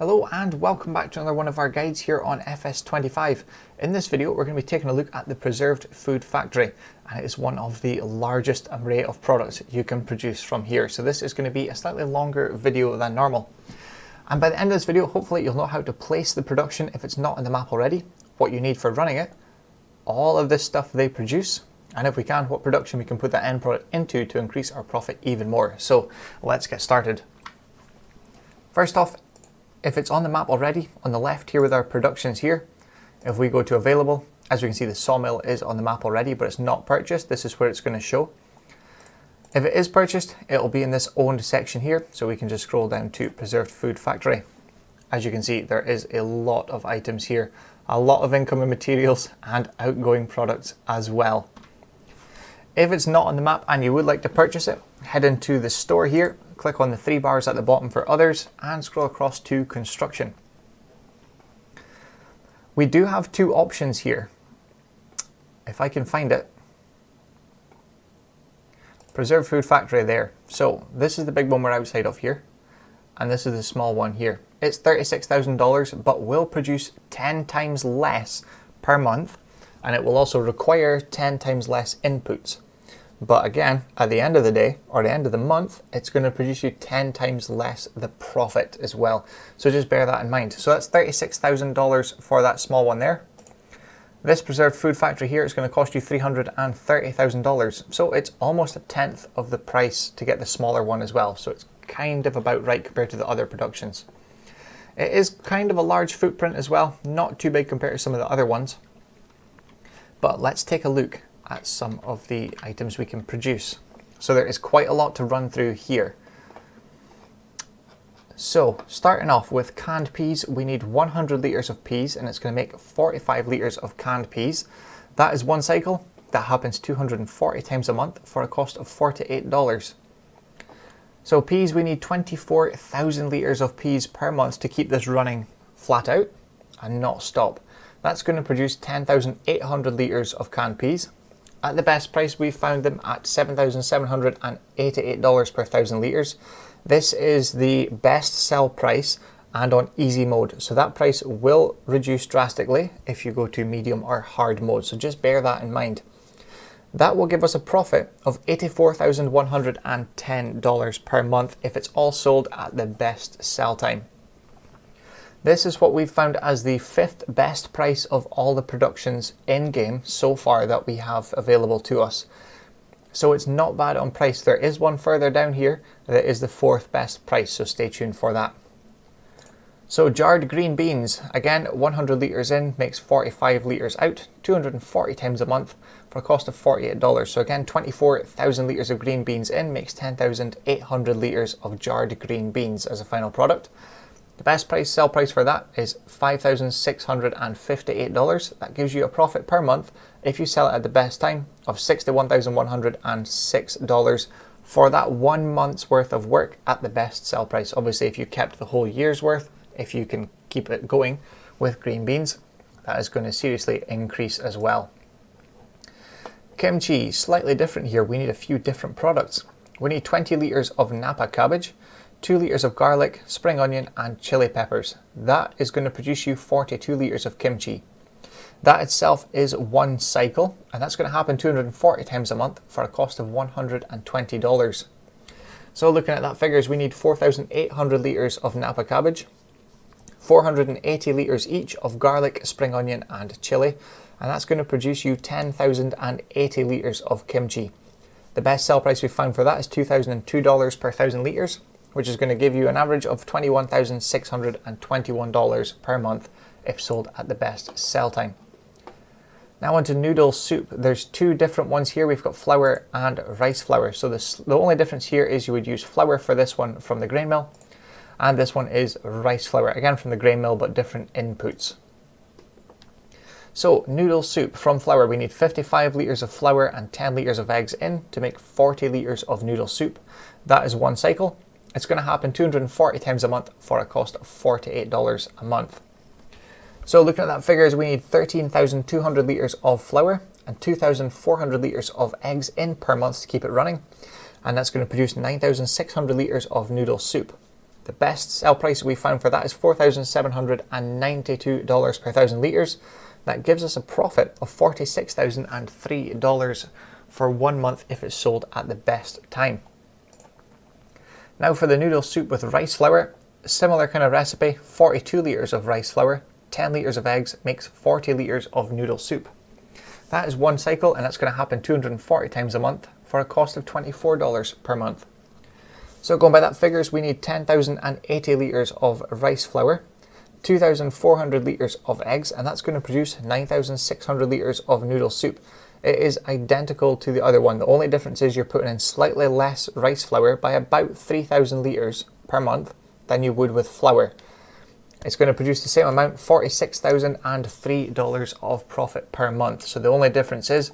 Hello and welcome back to another one of our guides here on FS25. In this video we're going to be taking a look at the Preserved Food Factory, and it is one of the largest array of products you can produce from here. So this is going to be a slightly longer video than normal. And by the end of this video hopefully you'll know how to place the production if it's not on the map already, what you need for running it, all of this stuff they produce, and if we can, what production we can put that end product into to increase our profit even more. So let's get started. First off, if it's on the map already, on the left here with our productions here, if we go to available, as we can see the sawmill is on the map already, but it's not purchased. This is where it's going to show. If it is purchased, it'll be in this owned section here, so we can just scroll down to Preserved Food Factory. As you can see, there is a lot of items here, a lot of incoming materials and outgoing products as well. If it's not on the map and you would like to purchase it, head into the store here, click on the three bars at the bottom for others and scroll across to construction. We do have two options here. If I can find it. Preserved Food Factory there. So this is the big one we're outside of here, and this is the small one here. It's $36,000 but will produce 10 times less per month, and it will also require 10 times less inputs. But again, at the end of the day, or the end of the month, it's going to produce you 10 times less the profit as well. So just bear that in mind. So that's $36,000 for that small one there. This Preserved Food Factory here is going to cost you $330,000. So it's almost a tenth of the price to get the smaller one as well. So it's kind of about right compared to the other productions. It is kind of a large footprint as well, not too big compared to some of the other ones. But let's take a look at some of the items we can produce. So there is quite a lot to run through here. So starting off with canned peas, we need 100 litres of peas, and it's going to make 45 litres of canned peas. That is one cycle. That happens 240 times a month for a cost of $48. So peas, we need 24,000 litres of peas per month to keep this running flat out and not stop. That's going to produce 10,800 litres of canned peas. At the best price, we found them at $7,788 per 1,000 litres. This is the best sell price and on easy mode. So that price will reduce drastically if you go to medium or hard mode. So just bear that in mind. That will give us a profit of $84,110 per month if it's all sold at the best sell time. This is what we've found as the 5th best price of all the productions in-game so far that we have available to us. So it's not bad on price. There is one further down here that is the 4th best price, so stay tuned for that. So jarred green beans, again 100 litres in makes 45 litres out, 240 times a month for a cost of $48. So again 24,000 litres of green beans in makes 10,800 litres of jarred green beans as a final product. The best price, sell price for that is $5,658. That gives you a profit per month if you sell it at the best time of $61,106 for that 1 month's worth of work at the best sell price. Obviously, if you kept the whole year's worth, if you can keep it going with green beans, that is going to seriously increase as well. Kimchi, slightly different here. We need a few different products. We need 20 litres of Napa cabbage, 2 litres of garlic, spring onion and chili peppers. That is going to produce you 42 litres of kimchi. That itself is one cycle, and that's going to happen 240 times a month for a cost of $120. So looking at that figures, we need 4,800 litres of Napa cabbage, 480 litres each of garlic, spring onion and chili, and that's going to produce you 10,080 litres of kimchi. The best sell price we found for that is $2,002 per 1,000 litres, which is going to give you an average of $21,621 per month if sold at the best sell time. Now onto noodle soup. There's two different ones here. We've got flour and rice flour. So the only difference here is you would use flour for this one from the grain mill, and this one is rice flour, again from the grain mill, but different inputs. So noodle soup from flour, we need 55 litres of flour and 10 litres of eggs in to make 40 litres of noodle soup. That is one cycle. It's going to happen 240 times a month for a cost of $48 a month. So looking at that figures, we need 13,200 litres of flour and 2,400 litres of eggs in per month to keep it running. And that's going to produce 9,600 litres of noodle soup. The best sell price we found for that is $4,792 per 1,000 litres. That gives us a profit of $46,003 for 1 month if it's sold at the best time. Now for the noodle soup with rice flour, similar kind of recipe, 42 litres of rice flour, 10 litres of eggs makes 40 litres of noodle soup. That is one cycle, and that's going to happen 240 times a month for a cost of $24 per month. So going by that figures, we need 10,080 litres of rice flour, 2,400 litres of eggs, and that's going to produce 9,600 litres of noodle soup. It is identical to the other one. The only difference is you're putting in slightly less rice flour by about 3,000 litres per month than you would with flour. It's going to produce the same amount, $46,003 of profit per month. So the only difference is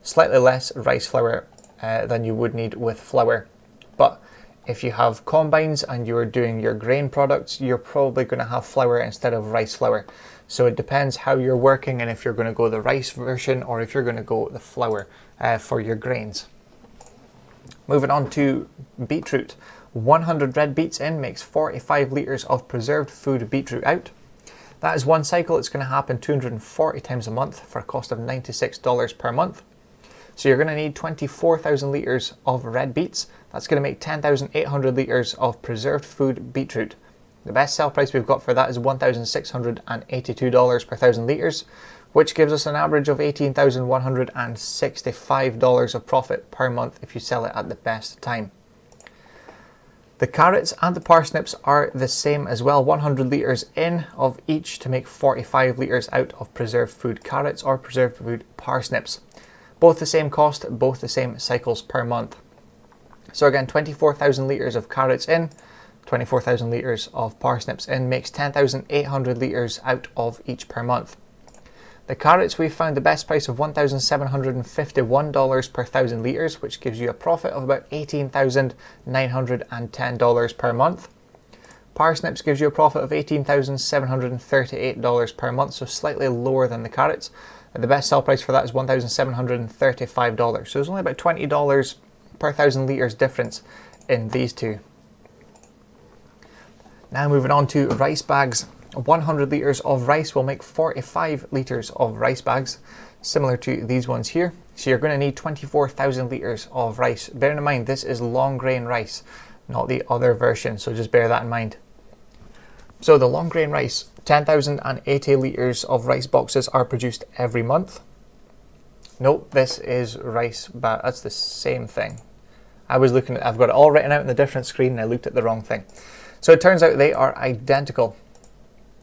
slightly less rice flour than you would need with flour. But if you have combines and you're doing your grain products, you're probably going to have flour instead of rice flour. So it depends how you're working and if you're going to go the rice version or if you're going to go the flour for your grains. Moving on to beetroot. 100 red beets in makes 45 litres of preserved food beetroot out. That is one cycle. It's going to happen 240 times a month for a cost of $96 per month. So you're going to need 24,000 litres of red beets. That's going to make 10,800 litres of preserved food beetroot. The best sell price we've got for that is $1,682 per 1,000 litres, which gives us an average of $18,165 of profit per month if you sell it at the best time. The carrots and the parsnips are the same as well, 100 litres in of each to make 45 litres out of preserved food carrots or preserved food parsnips. Both the same cost, both the same cycles per month. So again, 24,000 litres of carrots in, 24,000 litres of parsnips in makes 10,800 litres out of each per month. The carrots, we found the best price of $1,751 per 1,000 litres, which gives you a profit of about $18,910 per month. Parsnips gives you a profit of $18,738 per month, so slightly lower than the carrots. The best sell price for that is $1,735. So there's only about $20 per 1,000 litres difference in these two. Now moving on to rice bags. 100 litres of rice will make 45 litres of rice bags, similar to these ones here. So you're going to need 24,000 litres of rice. Bearing in mind this is long grain rice, not the other version, so just bear that in mind. So the long grain rice, 10,080 litres of rice boxes are produced every month. Nope, this is rice bag. That's the same thing. I've got it all written out on a different screen and I looked at the wrong thing. So it turns out they are identical.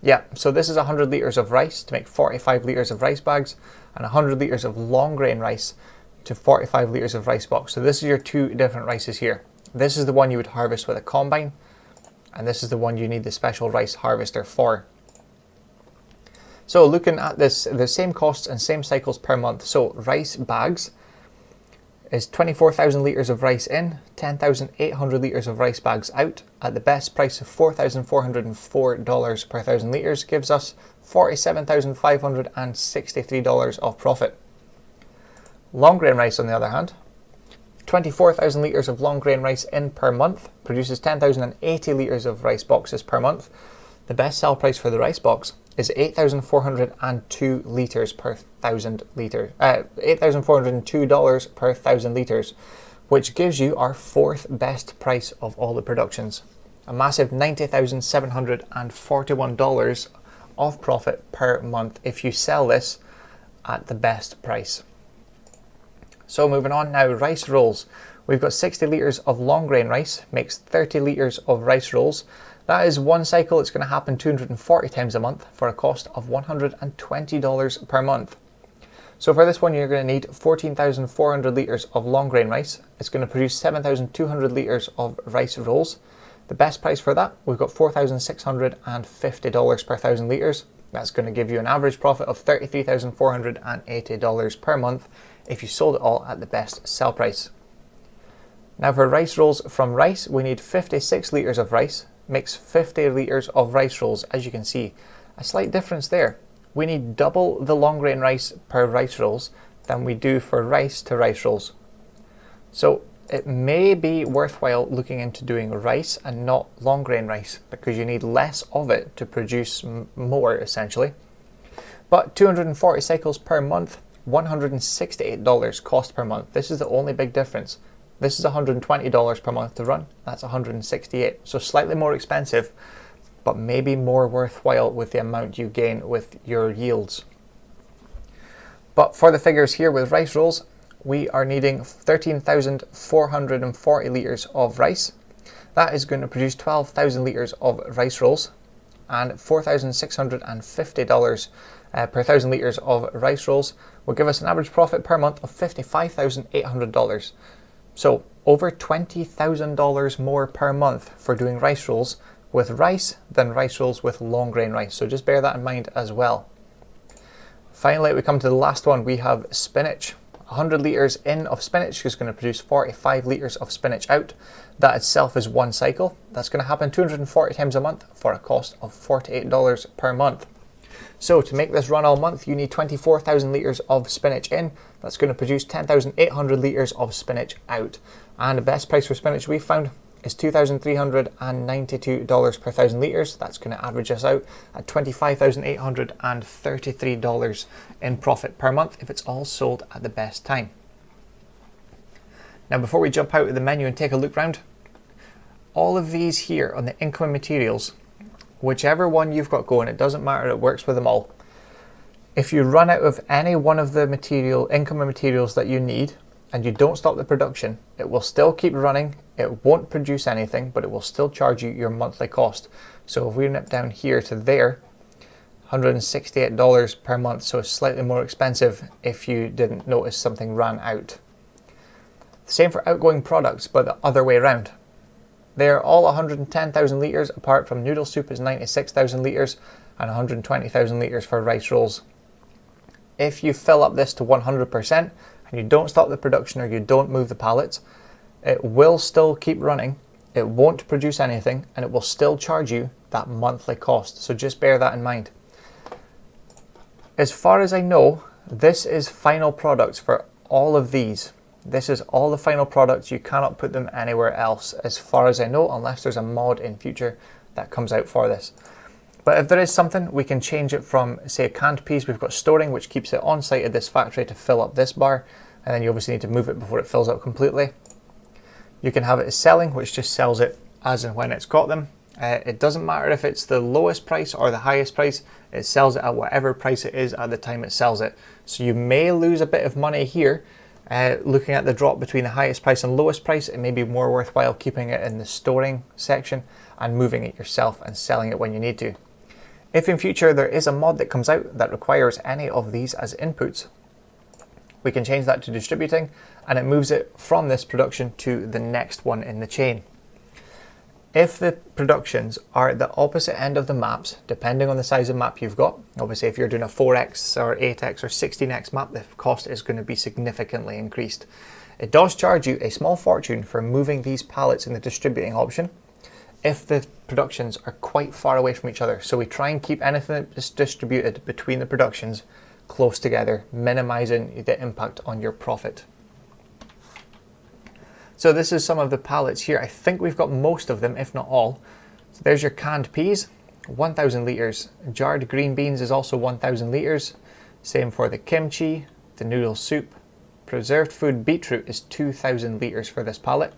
Yeah, so this is 100 litres of rice to make 45 litres of rice bags, and 100 litres of long grain rice to 45 litres of rice box. So this is your two different rices here. This is the one you would harvest with a combine, and this is the one you need the special rice harvester for. So looking at this, the same costs and same cycles per month. So rice bags is 24,000 litres of rice in, 10,800 litres of rice bags out, at the best price of $4,404 per 1,000 litres, gives us $47,563 of profit. Long grain rice, on the other hand, 24,000 litres of long grain rice in per month, produces 10,080 litres of rice boxes per month. The best sell price for the rice box is $8,402 litres per 1,000 litres, $8,402 per 1,000 litres, which gives you our fourth best price of all the productions. A massive $90,741 of profit per month if you sell this at the best price. So moving on now, rice rolls. We've got 60 litres of long grain rice, makes 30 litres of rice rolls. That is one cycle. It's going to happen 240 times a month for a cost of $120 per month. So for this one, you're going to need 14,400 litres of long grain rice. It's going to produce 7,200 litres of rice rolls. The best price for that, we've got $4,650 per 1,000 litres. That's going to give you an average profit of $33,480 per month if you sold it all at the best sell price. Now for rice rolls from rice, we need 56 litres of rice, makes 50 litres of rice rolls. As you can see, a slight difference there. We need double the long grain rice per rice rolls than we do for rice to rice rolls. So it may be worthwhile looking into doing rice and not long grain rice, because you need less of it to produce more essentially. But 240 cycles per month, $168 cost per month. This is the only big difference. This is $120 per month to run. That's $168. So slightly more expensive, but maybe more worthwhile with the amount you gain with your yields. But for the figures here with rice rolls, we are needing 13,440 litres of rice. That is going to produce 12,000 litres of rice rolls, and $4,650 per 1,000 litres of rice rolls will give us an average profit per month of $55,800. So over $20,000 more per month for doing rice rolls with rice than rice rolls with long grain rice. So just bear that in mind as well. Finally, we come to the last one. We have spinach. 100 litres in of spinach is going to produce 45 litres of spinach out. That itself is one cycle. That's going to happen 240 times a month for a cost of $48 per month. So to make this run all month, you need 24,000 litres of spinach in. That's going to produce 10,800 litres of spinach out. And the best price for spinach we've found is $2,392 per 1,000 litres. That's going to average us out at $25,833 in profit per month if it's all sold at the best time. Now, before we jump out of the menu and take a look round, all of these here on the incoming materials, whichever one you've got going, it doesn't matter, it works with them all. If you run out of any one of the incoming materials that you need, and you don't stop the production, it will still keep running. It won't produce anything, but it will still charge you your monthly cost. So if we nip down here to there, $168 per month, so it's slightly more expensive if you didn't notice something ran out. Same for outgoing products, but the other way around. They're all 110,000 litres, apart from noodle soup is 96,000 litres and 120,000 litres for rice rolls. If you fill up this to 100%, and you don't stop the production or you don't move the pallets, it will still keep running, it won't produce anything, and it will still charge you that monthly cost. So just bear that in mind. As far as I know, this is final products for all of these. This is all the final products. You cannot put them anywhere else, as far as I know, unless there's a mod in future that comes out for this. But if there is something, we can change it from, say, canned peas. We've got storing, which keeps it on site at this factory to fill up this bar, and then you obviously need to move it before it fills up completely. You can have it as selling, which just sells it as and when it's got them. It doesn't matter if it's the lowest price or the highest price, it sells it at whatever price it is at the time it sells it. So you may lose a bit of money here. Looking at the drop between the highest price and lowest price, it may be more worthwhile keeping it in the storing section and moving it yourself and selling it when you need to. If in future there is a mod that comes out that requires any of these as inputs, we can change that to distributing, and it moves it from this production to the next one in the chain. If the productions are at the opposite end of the maps, depending on the size of map you've got, obviously if you're doing a 4x or 8x or 16x map, the cost is going to be significantly increased. It does charge you a small fortune for moving these pallets in the distributing option if the productions are quite far away from each other. So we try and keep anything that's distributed between the productions close together, minimizing the impact on your profit. So this is some of the pallets here. I think we've got most of them, if not all. So there's your canned peas, 1,000 litres. Jarred green beans is also 1,000 litres. Same for the kimchi, the noodle soup. Preserved food beetroot is 2,000 litres for this pallet.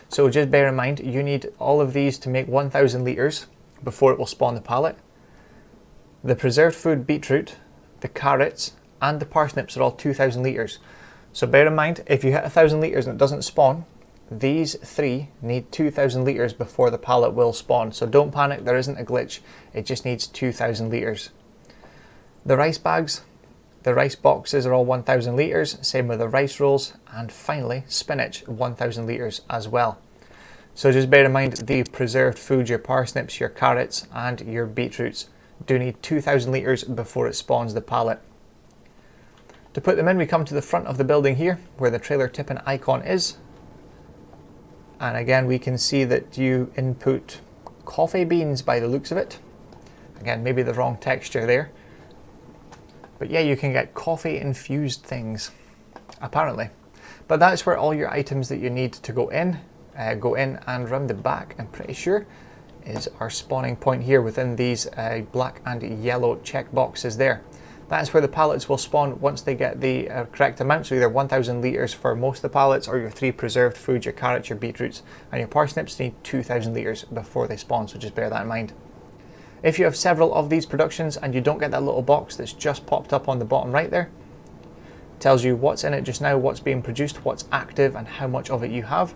So just bear in mind, you need all of these to make 1,000 litres before it will spawn the pallet. The preserved food beetroot, the carrots, and the parsnips are all 2,000 litres. So bear in mind, if you hit 1,000 litres and it doesn't spawn, these three need 2,000 litres before the pallet will spawn. So don't panic, there isn't a glitch. It just needs 2,000 litres. The rice bags, the rice boxes are all 1,000 litres, same with the rice rolls, and finally spinach, 1,000 litres as well. So just bear in mind, the preserved food, your parsnips, your carrots, and your beetroots do need 2,000 litres before it spawns the pallet. To put them in, we come to the front of the building here, where the trailer tipping icon is. And again, we can see that you input coffee beans by the looks of it. Again, maybe the wrong texture there. But yeah, you can get coffee infused things, apparently. But that's where all your items that you need to go in and round the back, I'm pretty sure, is our spawning point here within these black and yellow check boxes there. That's where the pallets will spawn once they get the correct amount, so either 1,000 litres for most of the pallets, or your 3 preserved foods, your carrots, your beetroots and your parsnips need 2,000 litres before they spawn, so just bear that in mind. If you have several of these productions and you don't get that little box that's just popped up on the bottom right there, it tells you what's in it just now, what's being produced, what's active and how much of it you have.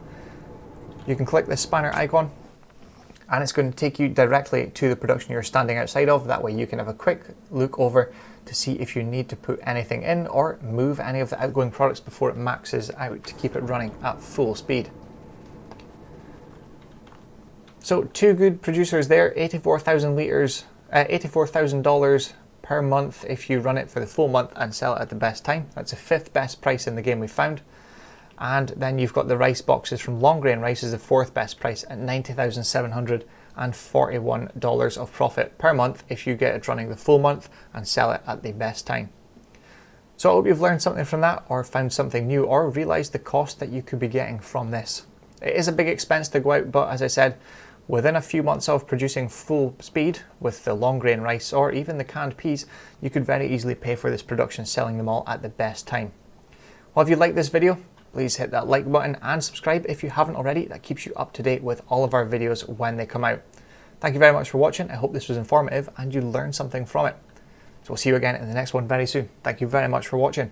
You can click this spanner icon and it's going to take you directly to the production you're standing outside of. That way you can have a quick look over to see if you need to put anything in or move any of the outgoing products before it maxes out to keep it running at full speed. So 2 good producers there, 84,000 litres, $84,000 per month if you run it for the full month and sell it at the best time. That's the 5th best price in the game we've found. And then you've got the rice boxes from Long Grain Rice is the 4th best price at $90,741 of profit per month if you get it running the full month and sell it at the best time. So I hope you've learned something from that, or found something new, or realised the cost that you could be getting from this. It is a big expense to go out, but as I said, within a few months of producing full speed with the long grain rice or even the canned peas, you could very easily pay for this production selling them all at the best time. Well, if you liked this video, please hit that like button and subscribe if you haven't already. That keeps you up to date with all of our videos when they come out. Thank you very much for watching. I hope this was informative and you learned something from it. So we'll see you again in the next one very soon. Thank you very much for watching.